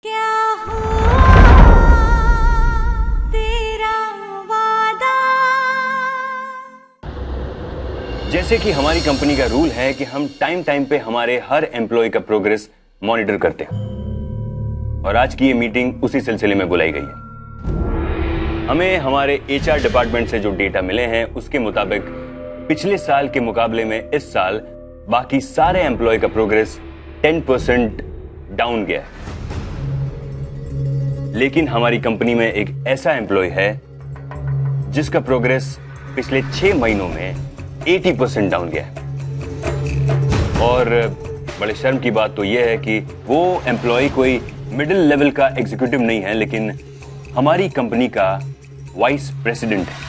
क्या हुआ तेरा वादा। जैसे कि हमारी कंपनी का रूल है कि हम टाइम टाइम पे हमारे हर एम्प्लॉय का प्रोग्रेस मॉनिटर करते हैं और आज की ये मीटिंग उसी सिलसिले में बुलाई गई है। हमें हमारे एचआर डिपार्टमेंट से जो डेटा मिले हैं उसके मुताबिक पिछले साल के मुकाबले में इस साल बाकी सारे एम्प्लॉय का प्रोग्रेस 10% डाउन गया है, लेकिन हमारी कंपनी में एक ऐसा एम्प्लॉय है जिसका प्रोग्रेस पिछले 6 महीनों में 80% डाउन गया है। और बड़े शर्म की बात तो यह है कि वो एम्प्लॉय कोई मिडिल लेवल का एग्जीक्यूटिव नहीं है, लेकिन हमारी कंपनी का वाइस प्रेसिडेंट है।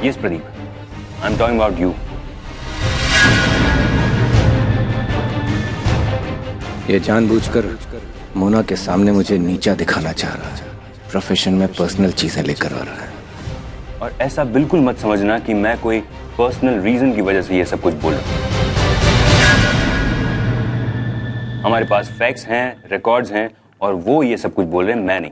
Yes, Pradeep. I'm talking about you. ये जानबूझकर मोना के सामने मुझे नीचा दिखाना चाह रहा है। प्रोफेशन में पर्सनल चीजें लेकर आ रहा है। और ऐसा बिल्कुल मत समझना कि मैं कोई पर्सनल रीजन की वजह से ये सब कुछ बोल रहा हूं। हमारे पास फैक्ट्स हैं, रिकॉर्ड्स हैं और वो ये सब कुछ बोल रहे हैं, मैं नहीं।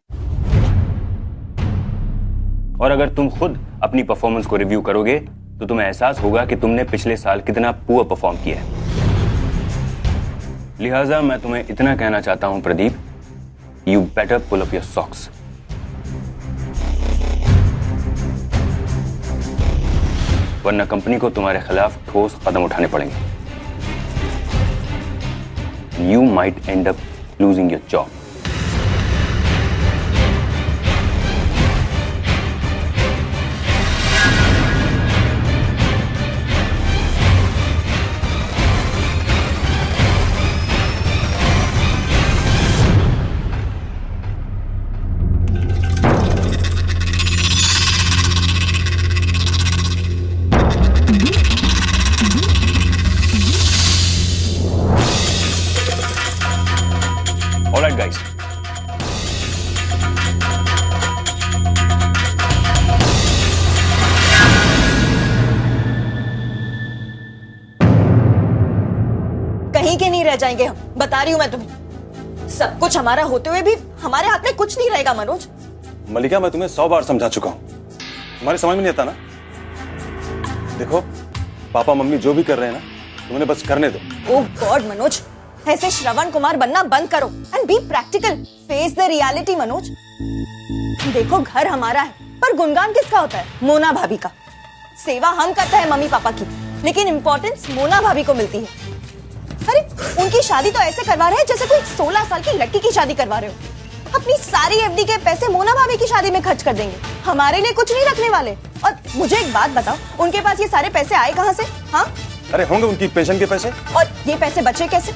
और अगर तुम खुद अपनी परफॉर्मेंस को रिव्यू करोगे तो तुम्हें एहसास होगा कि तुमने पिछले साल कितना पुअर परफॉर्म किया है। लिहाजा मैं तुम्हें इतना कहना चाहता हूं Pradeep, you better pull up your socks. वरना कंपनी को तुम्हारे खिलाफ ठोस कदम उठाने पड़ेंगे। You might end up losing your job. All right, guys. कहीं के नहीं रह जाएंगे हम, बता रही हूं मैं तुम्हें। सब कुछ हमारा होते हुए भी हमारे हाथ में कुछ नहीं रहेगा मनोज। मलिका, मैं तुम्हें 100 बार समझा चुका हूं, तुम्हारी समझ में नहीं आता ना। देखो, पापा मम्मी जो भी कर रहे हैं ना, तुमने बस करने दो। ओह गॉड मनोज, ऐसे श्रवण कुमार बनना बंद करो and be practical, face the reality. Manoj देखो, घर हमारा है पर गुणगान किसका होता है? मोना भाभी का। सेवा हम करते हैं मम्मी पापा की, लेकिन इंपॉर्टेंस मोना भाभी को मिलती है। अरे उनकी शादी तो ऐसे करवा रहे हैं जैसे कोई 16 साल की लड़की की शादी करवा रहे हो। अपनी सारी एफडी के पैसे मोना भाभी की शादी में खर्च कर देंगे, हमारे लिए कुछ नहीं रखने वाले। और मुझे एक बात बताओ, उनके पास ये सारे पैसे आए कहां से? हाँ, अरे होंगे उनकी पेंशन के पैसे। और ये पैसे बचे कैसे?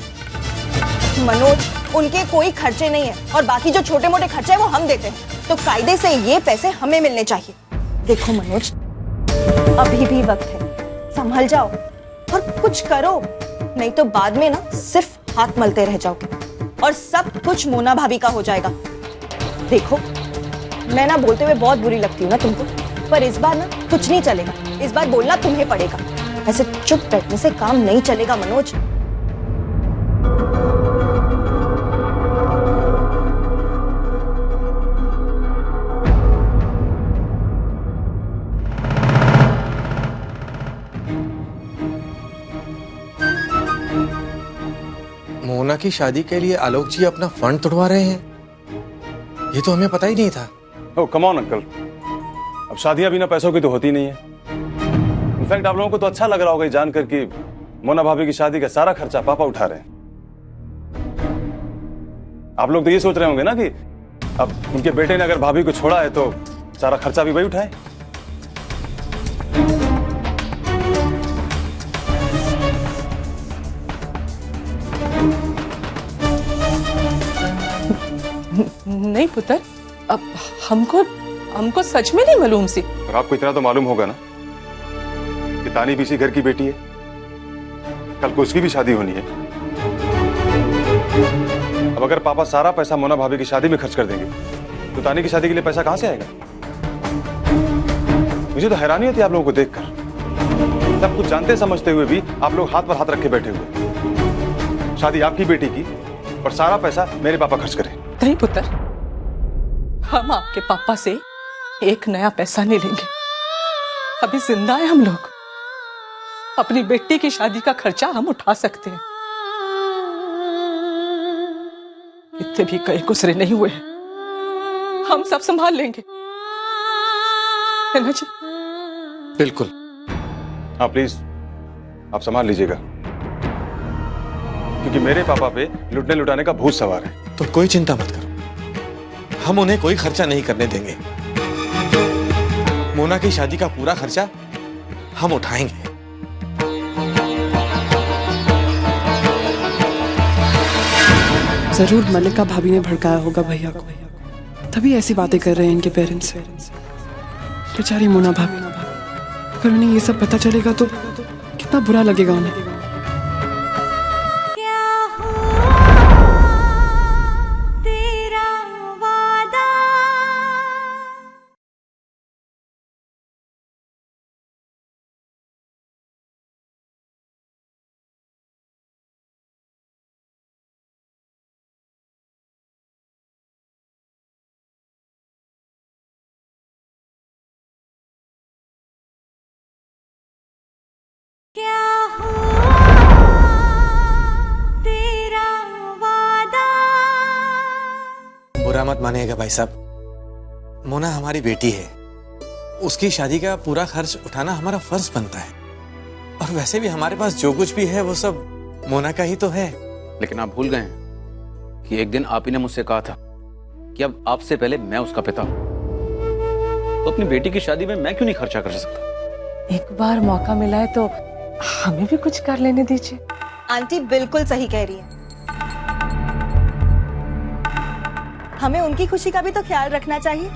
मनोज, उनके कोई खर्चे नहीं है और बाकी जो छोटे मोटे खर्चे हैं वो हम देते हैं, तो कायदे से ये पैसे हमें मिलने चाहिए। देखो मनोज, अभी भी वक्त है, संभल जाओ और कुछ करो, नहीं तो बाद में ना सिर्फ हाथ मलते रह जाओगे और सब कुछ मोना भाभी का हो जाएगा। देखो, मैं ना बोलते हुए बहुत बुरी लगती हूँ ना तुमको, पर इस बार ना कुछ नहीं चलेगा। इस बार बोलना तुम्हें पड़ेगा, ऐसे चुप बैठने से काम नहीं चलेगा मनोज। मोना की शादी के लिए आलोक जी अपना फंड तोड़वा रहे हैं, ये तो हमें पता ही नहीं था। ओह कम ऑन अंकल, अब शादियां बिना पैसों की तो होती नहीं है। इनफैक्ट आप लोगों को तो अच्छा लग रहा होगा जानकर कि मोना भाभी की शादी का सारा खर्चा पापा उठा रहे हैं। आप लोग तो ये सोच रहे होंगे ना कि अब उनके बेटे ने अगर भाभी को छोड़ा है तो सारा खर्चा भी वही उठाए। नहीं पुत्र, अब हमको सच में नहीं मालूम सी। और आपको इतना तो मालूम होगा ना कि तानी भी इसी घर की बेटी है, कल को उसकी भी शादी होनी है। अब अगर पापा सारा पैसा मोना भाभी की शादी में खर्च कर देंगे तो तानी की शादी के लिए पैसा कहां से आएगा? मुझे तो हैरानी होती है आप लोगों को देखकर। सब कुछ जानते समझते हुए भी आप लोग हाथ पर हाथ रख के बैठे हुए। शादी आपकी बेटी की और सारा पैसा मेरे पापा खर्च करें। नहीं पुत्र, हम आपके पापा से एक नया पैसा नहीं लेंगे। अभी जिंदा है हम लोग, अपनी बेटी की शादी का खर्चा हम उठा सकते हैं। इतने भी कई गुजरे नहीं हुए, हम सब संभाल लेंगे, है ना जी? बिल्कुल। हाँ प्लीज, आप संभाल लीजिएगा, क्योंकि मेरे पापा पे लुटने लुटाने का भूत सवार है। तो कोई चिंता मत करो, हम उन्हें कोई खर्चा नहीं करने देंगे। मोना की शादी का पूरा खर्चा हम उठाएंगे। जरूर मल्लिका भाभी ने भड़काया होगा भैया को, तभी ऐसी बातें कर रहे हैं इनके पेरेंट्स। बेचारी मोना भाभी, अगर उन्हें ये सब पता चलेगा तो कितना बुरा लगेगा उन्हें। क्या हुआ तेरा वादा। क्या हुआ तेरा वादा। बुरा मत मानिएगा भाई साहब, मोना हमारी बेटी है, उसकी शादी का पूरा खर्च उठाना हमारा फर्ज बनता है। और वैसे भी हमारे पास जो कुछ भी है वो सब मोना का ही तो है। लेकिन आप भूल गए हैं कि एक दिन आप ही ने मुझसे कहा था कि अब आपसे पहले मैं उसका पिता हूं, तो अपनी बेटी की शादी में मैं क्यों नहीं खर्चा कर सकता? एक बार मौका मिला है तो हमें भी कुछ कर लेने दीजिए। आंटी बिल्कुल सही कह रही है, हमें उनकी खुशी का भी तो ख्याल रखना चाहिए।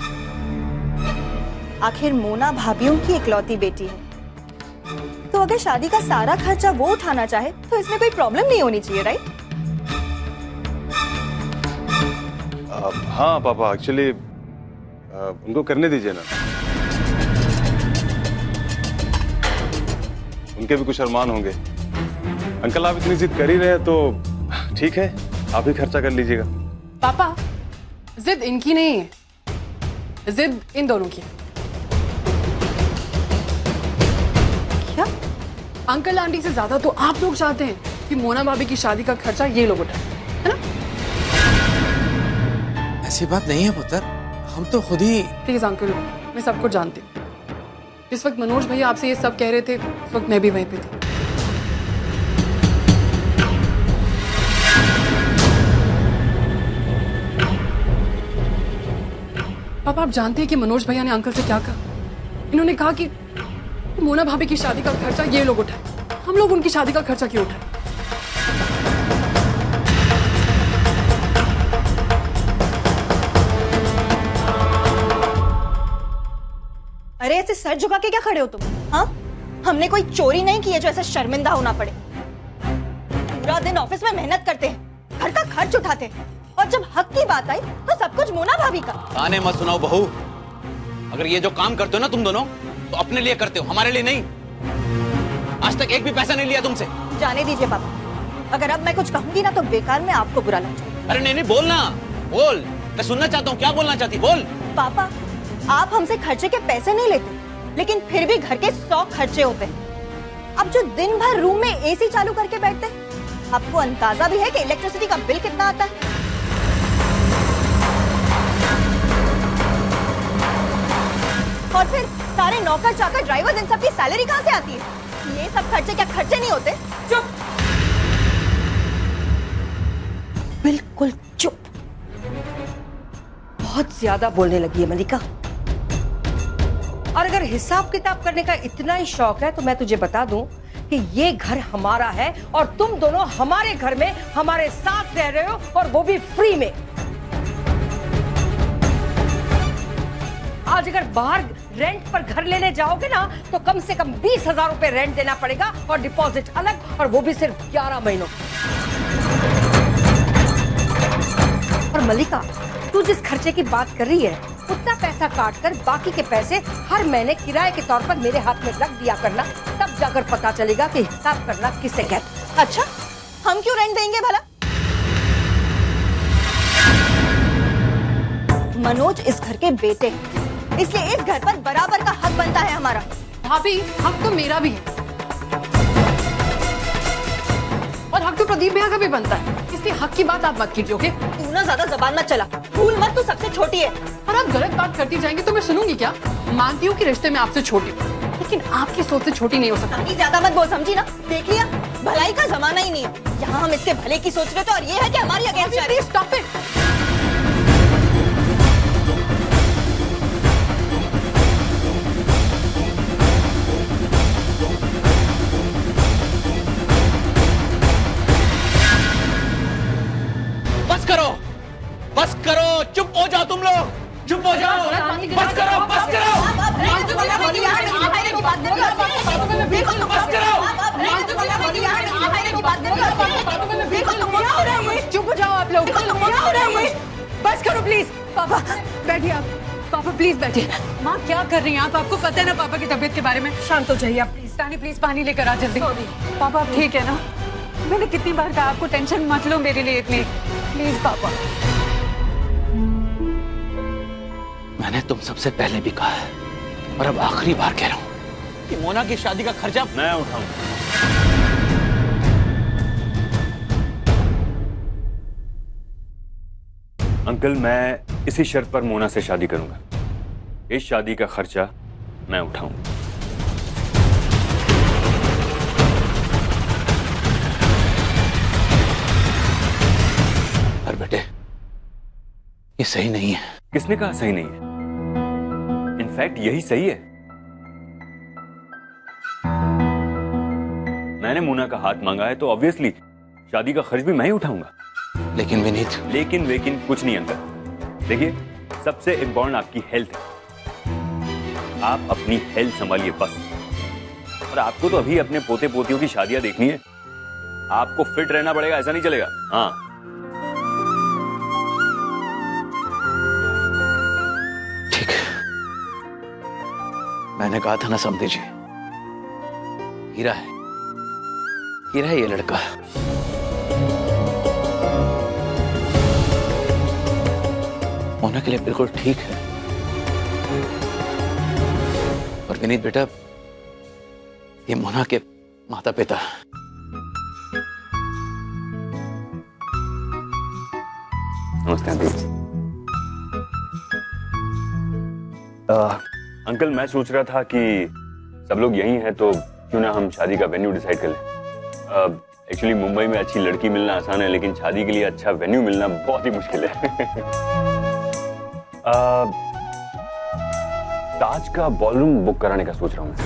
आखिर मोना भाभीयों की इकलौती बेटी है, तो अगर शादी का सारा खर्चा वो उठाना चाहे तो इसमें कोई प्रॉब्लम नहीं होनी चाहिए, राइट? हाँ पापा, एक्चुअली उनको करने दीजिए ना, उनके भी कुछ अरमान होंगे। अंकल आप इतनी जिद कर ही रहे हैं तो ठीक है, आप ही खर्चा कर लीजिएगा। पापा, जिद इनकी नहीं है, जिद इन दोनों की। क्या? अंकल आंटी से ज्यादा तो आप लोग चाहते हैं कि मोना भाभी की शादी का खर्चा ये लोग उठाएं, है ना? ऐसी बात नहीं है पुत्र, हम तो खुद ही। प्लीज अंकल, मैं सब कुछ जानती हूँ। जिस वक्त मनोज भैया आपसे ये सब कह रहे थे उस वक्त मैं भी वहीं पे थी। पापा, आप जानते हैं कि मनोज भैया ने अंकल से क्या कहा? इन्होंने कहा कि मोना भाभी की शादी का खर्चा ये लोग उठाए, हम लोग उनकी शादी का खर्चा क्यों उठाए? अरे ऐसे सर झुका के क्या खड़े हो तुम? हाँ, हमने कोई चोरी नहीं की है जो ऐसा शर्मिंदा होना पड़े। पूरा दिन ऑफिस में मेहनत करते हैं, घर का खर्च उठाते हैं, और जब हक की बात आई तो सब कुछ मोना भाभी का। ताने मत सुनाओ बहू, अगर ये जो काम करते हो ना तुम दोनों, तो अपने लिए करते हो, हमारे लिए नहीं। आज तक एक भी पैसा नहीं लिया तुमसे। जाने दीजिए पापा, अगर अब मैं कुछ कहूंगी ना तो बेकार में आपको बुरा लग जाएगा। अरे नहीं बोलना, बोल, मैं सुनना चाहता हूँ, क्या बोलना चाहती, बोल। पापा, आप हमसे खर्चे के पैसे नहीं लेते, लेकिन फिर भी घर के 100 खर्चे होते हैं। अब जो दिन भर रूम में एसी चालू करके बैठते हैं, आपको अंदाजा भी है कि इलेक्ट्रिसिटी का बिल कितना आता है? और फिर सारे नौकर चाकर ड्राइवर, इन सब की सैलरी कहाँ से आती है? ये सब खर्चे क्या खर्चे नहीं होते? चुप, बिल्कुल चुप। बहुत ज्यादा बोलने लगी है मलिका। और अगर हिसाब किताब करने का इतना ही शौक है तो मैं तुझे बता दूं कि ये घर हमारा है और तुम दोनों हमारे घर में हमारे साथ रह रहे हो, और वो भी फ्री में। आज अगर बाहर रेंट पर घर लेने जाओगे ना तो कम से कम 20,000 रुपए रेंट देना पड़ेगा, और डिपॉजिट अलग, और वो भी सिर्फ 11 महीनों। और मलिका, तू जिस खर्चे की बात कर रही है उतना पैसा काट कर बाकी के पैसे हर महीने किराए के तौर पर मेरे हाथ में रख दिया करना, तब जाकर पता चलेगा कि हिसाब करना किसे कहते। अच्छा, हम क्यों रेंट देंगे भला? मनोज इस घर के बेटे हैं, इसलिए इस घर पर बराबर का हक बनता है हमारा। भाभी, हक तो मेरा भी है और हक तो प्रदीप भैया का भी बनता है, इसलिए हक की बात आप मत कीजिए, ओके? तू ना ज्यादा जबान मत चला, भूल मत तू सबसे छोटी है। और आप गलत बात करती जाएंगे तो मैं सुनूंगी क्या? मानती हूँ कि रिश्ते में आपसे छोटी हूँ, लेकिन आपकी सोच से छोटी नहीं हो सकता। ज्यादा मत बोल, समझी ना? देख लिया, भलाई का जमाना ही नहीं है यहाँ। हम इसके भले की सोच रहे थे और ये है कि हमारी अगेंस्ट जा रही है। Stop it. बस करो, चुप हो जाओ तुम लोग, चुप हो जाओ, बस करो, बस करो, चुप हो जाओ आप लोग, बस करो प्लीज। पापा बैठिए आप, पापा प्लीज बैठिए। माँ क्या कर रही हैं आप? आपको पता है ना पापा की तबीयत के बारे में। शांत हो जाइए आप प्लीज। रानी प्लीज पानी लेकर आ जल्दी। पापा आप ठीक है ना? मैंने कितनी बार कहा आपको टेंशन मत लो मेरे लिए इतनी, प्लीज पापा। मैंने तुम सबसे पहले भी कहा है और अब आखिरी बार कह रहा हूं कि मोना की शादी का खर्चा मैं उठाऊं। अंकल, मैं इसी शर्त पर मोना से शादी करूंगा, इस शादी का खर्चा मैं उठाऊं। पर बेटे, ये सही नहीं है। किसने कहा सही नहीं है? इनफैक्ट यही सही है। मैंने मोना का हाथ मांगा है तो ऑब्वियसली शादी का खर्च भी मैं ही उठाऊंगा। लेकिन विनीत, लेकिन कुछ नहीं अंकल। देखिए, सबसे इंपॉर्टेंट आपकी हेल्थ है। आप अपनी हेल्थ संभालिए बस। और आपको तो अभी अपने पोते पोतियों की शादियां देखनी है। आपको फिट रहना पड़ेगा, ऐसा नहीं चलेगा। हाँ, ठीक है, मैंने कहा था ना समझे जी, हीरा है, हीरा है ये लड़का। मोना के लिए बिल्कुल ठीक है। और विनीत बेटा, ये मोना के माता पिता। नमस्ते आंटी। अंकल, मैं सोच रहा था कि सब लोग यहीं हैं तो क्यों ना हम शादी का वेन्यू डिसाइड कर लें। एक्चुअली मुंबई में अच्छी लड़की मिलना आसान है, लेकिन शादी के लिए अच्छा वेन्यू मिलना बहुत ही मुश्किल है। ताज का बॉलरूम बुक कराने का सोच रहा हूँ मैं।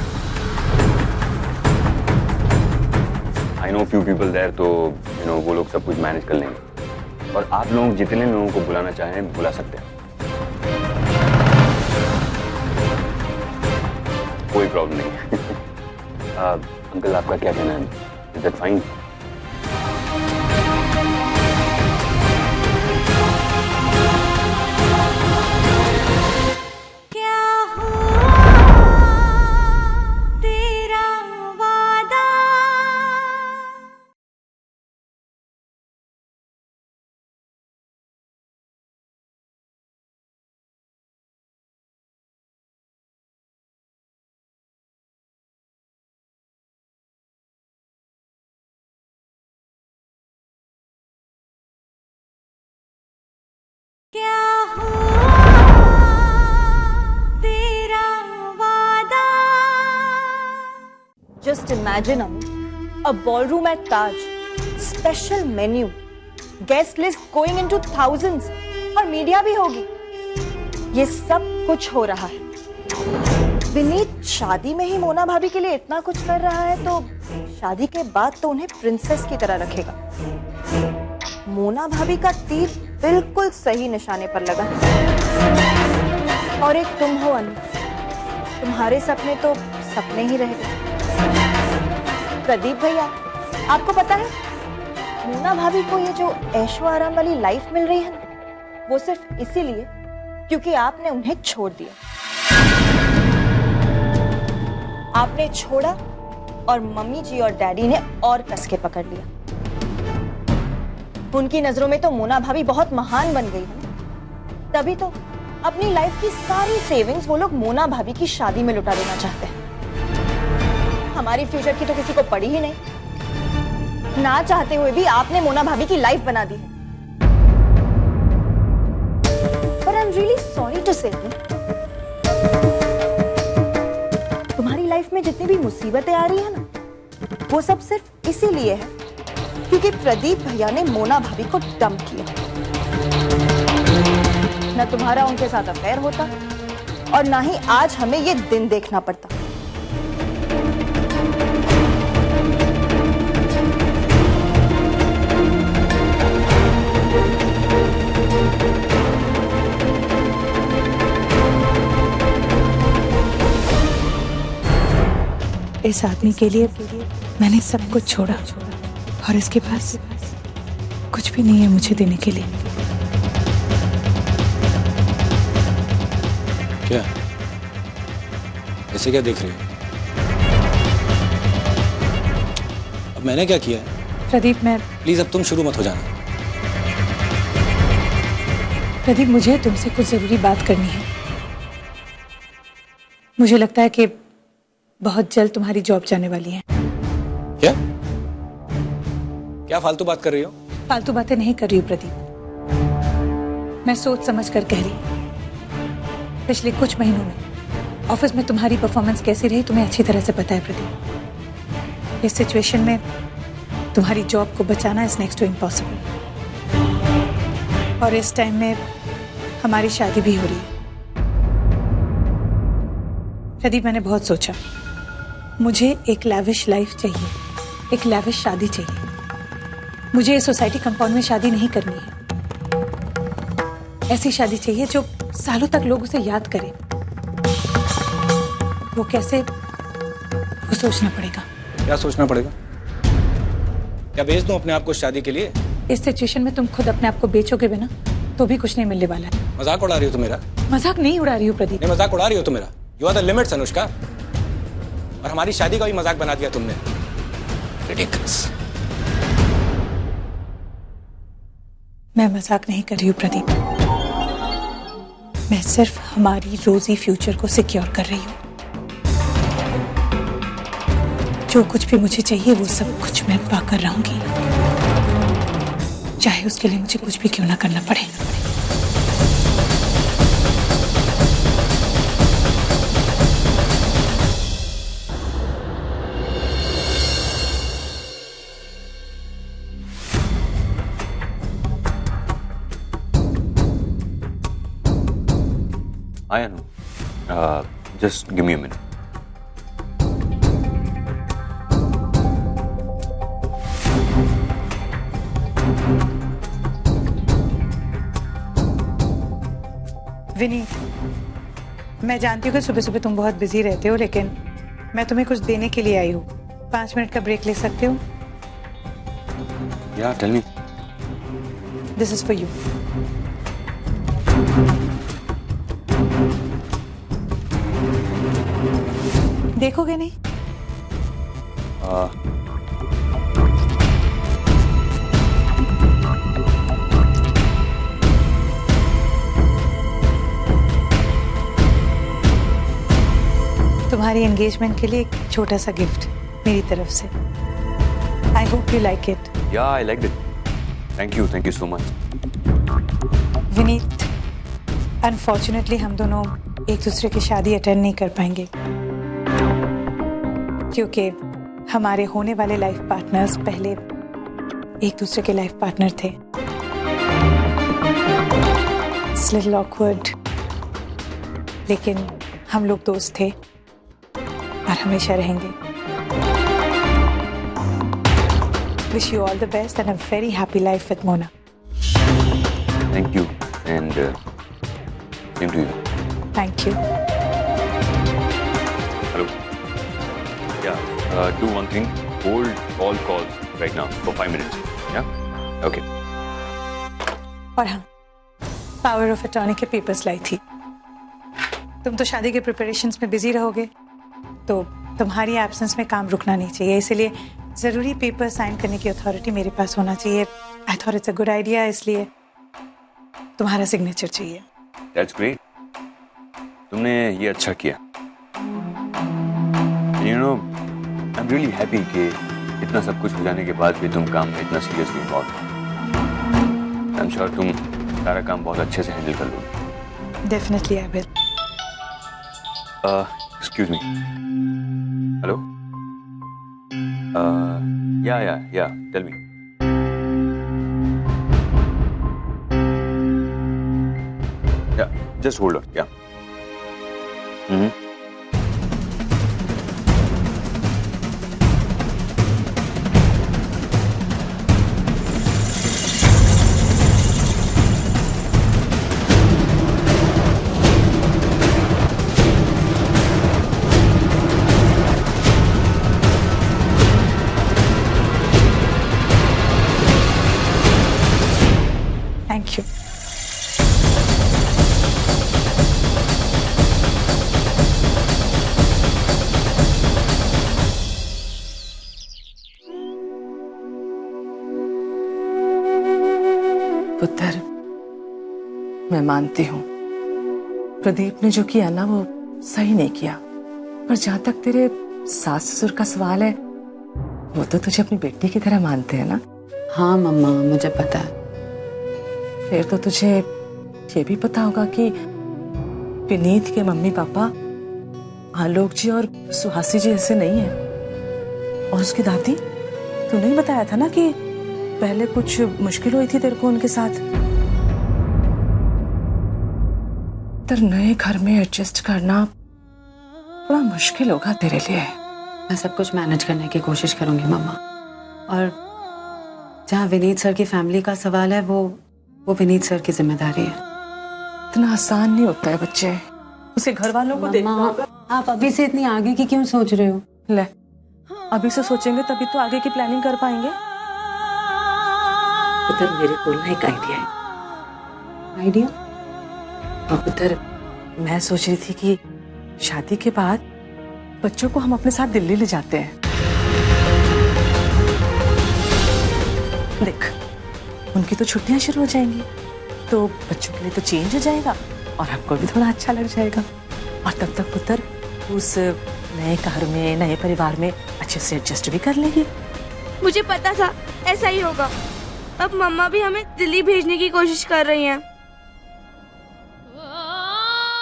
I know few people there, तो वो लोग सब कुछ मैनेज कर लेंगे। और आप लोग जितने लोगों को बुलाना चाहें बुला सकते हैं, कोई प्रॉब्लम नहीं है। अंकल, आपका क्या कहना है? Is that fine? क्या हुआ तेरा वादा? क्या हुआ तेरा वादा? Just imagine a ballroom at Taj, special menu, guest list going into thousands, और मीडिया भी होगी। ये सब कुछ हो रहा है। विनीत शादी में ही मोना भाभी के लिए इतना कुछ कर रहा है तो शादी के बाद तो उन्हें प्रिंसेस की तरह रखेगा। मोना भाभी का तीर बिल्कुल सही निशाने पर लगा। और एक तुम हो अनु, तुम्हारे सपने तो सपने ही रह गए। प्रदीप भैया, आपको पता है मोना भाभी को ये जो ऐशो आराम वाली लाइफ मिल रही है ना, वो सिर्फ इसीलिए क्योंकि आपने उन्हें छोड़ दिया। आपने छोड़ा और मम्मी जी और डैडी ने और कस के पकड़ लिया। उनकी नजरों में तो मोना भाभी बहुत महान बन गई है, तभी तो अपनी लाइफ की सारी सेविंग्स वो लोग मोना भाभी की शादी में लुटा देना चाहते हैं। हमारी फ्यूचर की तो किसी को पड़ी ही नहीं। ना चाहते हुए भी आपने मोना भाभी की लाइफ बना दी है। पर I am really sorry to say, तुम्हारी लाइफ में जितनी भी मुसीबतें आ रही है ना, वो सब सिर्फ इसीलिए है क्योंकि प्रदीप भैया ने मोना भाभी को डंप किया। न तुम्हारा उनके साथ अफेयर होता और ना ही आज हमें ये दिन देखना पड़ता। इस आदमी के लिए मैंने सब कुछ छोड़ा और इसके पास कुछ भी नहीं है मुझे देने के लिए। क्या ऐसे क्या देख रही हो? अब मैंने क्या किया है? प्रदीप मैं प्लीज अब तुम शुरू मत हो जाना। प्रदीप मुझे तुमसे कुछ जरूरी बात करनी है। मुझे लगता है कि बहुत जल्द तुम्हारी जॉब जाने वाली है। क्या क्या फालतू बात कर रही हो? फालतू बातें नहीं कर रही हूँ प्रदीप, मैं सोच समझ कर कह रही हूँ। पिछले कुछ महीनों में ऑफिस में तुम्हारी परफॉर्मेंस कैसी रही तुम्हें अच्छी तरह से पता है प्रदीप। इस सिचुएशन में तुम्हारी जॉब को बचाना इज नेक्स्ट टू इम्पॉसिबल, और इस टाइम में हमारी शादी भी हो रही है। प्रदीप मैंने बहुत सोचा, मुझे एक लैविश लाइफ चाहिए, एक लैविश शादी चाहिए। मुझे इस सोसाइटी कंपाउंड में शादी नहीं करनी है। ऐसी शादी चाहिए जो सालों तक लोग उसे याद करें। वो कैसे, वो सोचना पड़ेगा। क्या सोचना पड़ेगा? क्या बेच दूं अपने आप को शादी के लिए? इस सिचुएशन में तुम खुद अपने आप को बेचोगे बिना तो भी कुछ नहीं मिलने वाला है। मजाक उड़ा रही हो तुम मेरा? मजाक नहीं उड़ा रही हूँ प्रदीप। नहीं, मजाक उड़ा रही हो तुम मेरा। You are the limits Anushka. और हमारी शादी का भी मजाक बना दिया तुमने। रिडिकुलस। मैं मजाक नहीं कर रही हूँ प्रदीप, मैं सिर्फ हमारी रोजी फ्यूचर को सिक्योर कर रही हूँ। जो कुछ भी मुझे चाहिए वो सब कुछ मैं पाकर रहूंगी, चाहे उसके लिए मुझे कुछ भी क्यों ना करना पड़े। Hi Anu, just give me a minute. Vineet, मैं जानती हूँ कि सुबह सुबह तुम बहुत बिजी रहते हो, लेकिन मैं तुम्हें कुछ देने के लिए आई हूँ। 5 मिनट का ब्रेक ले सकते हो? Yeah, tell me. This is for you. देखोगे नहीं? तुम्हारी एंगेजमेंट के लिए एक छोटा सा गिफ्ट मेरी तरफ से। I hope you like it. Yeah, I liked it. Thank you so much. Vineet, unfortunately हम दोनों एक दूसरे की शादी अटेंड नहीं कर पाएंगे क्योंकि हमारे होने वाले लाइफ पार्टनर्स पहले एक दूसरे के लाइफ पार्टनर थे। It's little awkward, लेकिन हम लोग दोस्त थे और हमेशा रहेंगे। Wish you all the best and a very happy life with Mona. Thank you and same to you. Thank you. Hello. Yeah, do one thing. Hold all calls right now for 5 minutes. Yeah? Okay. और हाँ, power of attorney के papers लाई थी। तुम तो शादी के preparations में busy रहोगे, तो तुम्हारी एब्सेंस में काम रुकना नहीं चाहिए, इसलिए जरूरी पेपर साइन करने की अथॉरिटी मेरे पास होना चाहिए। I thought it's a good idea, इसलिए तुम्हारा सिग्नेचर चाहिए। दैट्स ग्रेट, तुमने ये अच्छा किया। You know, I am really happy कि इतना सब कुछ हो जाने के बाद भी तुम काम में इतना सीरियसली इन्वॉल्व हो। आई एम श्योर तुम सारा काम बहुत अच्छे से हैंडल कर लोगे। Definitely I will. Excuse me, hello, yeah tell me. Yeah, just hold on. Yeah. Thank you. पुत्र, मैं मानती हूँ प्रदीप ने जो किया ना वो सही नहीं किया, पर जहां तक तेरे सास ससुर का सवाल है, वो तो तुझे अपनी बेटी की तरह मानते हैं ना। हाँ मम्मा, मुझे पता है। फिर तो तुझे ये भी पता होगा कि विनीत के मम्मी पापा आलोक जी और सुहासी जी ऐसे नहीं है। और उसकी दादी, तूने ही बताया था ना कि पहले कुछ मुश्किल हुई थी तेरे को उनके साथ। तेरे नए घर में एडजस्ट करना बड़ा मुश्किल होगा तेरे लिए। मैं सब कुछ मैनेज करने की कोशिश करूंगी मम्मा। और जहाँ विनीत सर की फैमिली का सवाल है, वो विनीत सर की जिम्मेदारी है। इतना आसान नहीं होता है बच्चे, उसे घर वालों को देखना होगा। आप अभी से इतनी आगे की क्यों सोच रहे हो? ले, अभी से सोचेंगे तभी तो आगे की प्लानिंग कर पाएंगे। पुत्र, मेरे को ना एक आइडिया है। आइडिया? और पुत्र, मैं सोच रही थी कि शादी के बाद बच्चों को हम अपने साथ दिल्ली ले जाते हैं। देख, उनकी तो छुट्टियां शुरू हो जाएंगी, तो बच्चों के लिए तो चेंज हो जाएगा और हमको भी थोड़ा अच्छा लग जाएगा। और तब तक पुत्र उस नए घर में, नए परिवार में अच्छे से एडजस्ट भी कर लेगी। मुझे पता था ऐसा ही होगा। अब मम्मा भी हमें दिल्ली भेजने की कोशिश कर रही हैं।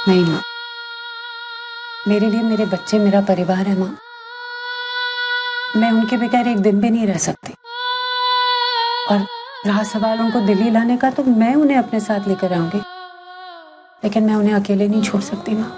नहीं माँ, मेरे लिए मेरे बच्चे मेरा परिवार है माँ। मैं उनके बगैर एक दिन भी नहीं रह सकती। और रहा सवाल उनको दिल्ली लाने का, तो मैं उन्हें अपने साथ लेकर आऊंगी, लेकिन मैं उन्हें अकेले नहीं छोड़ सकती माँ।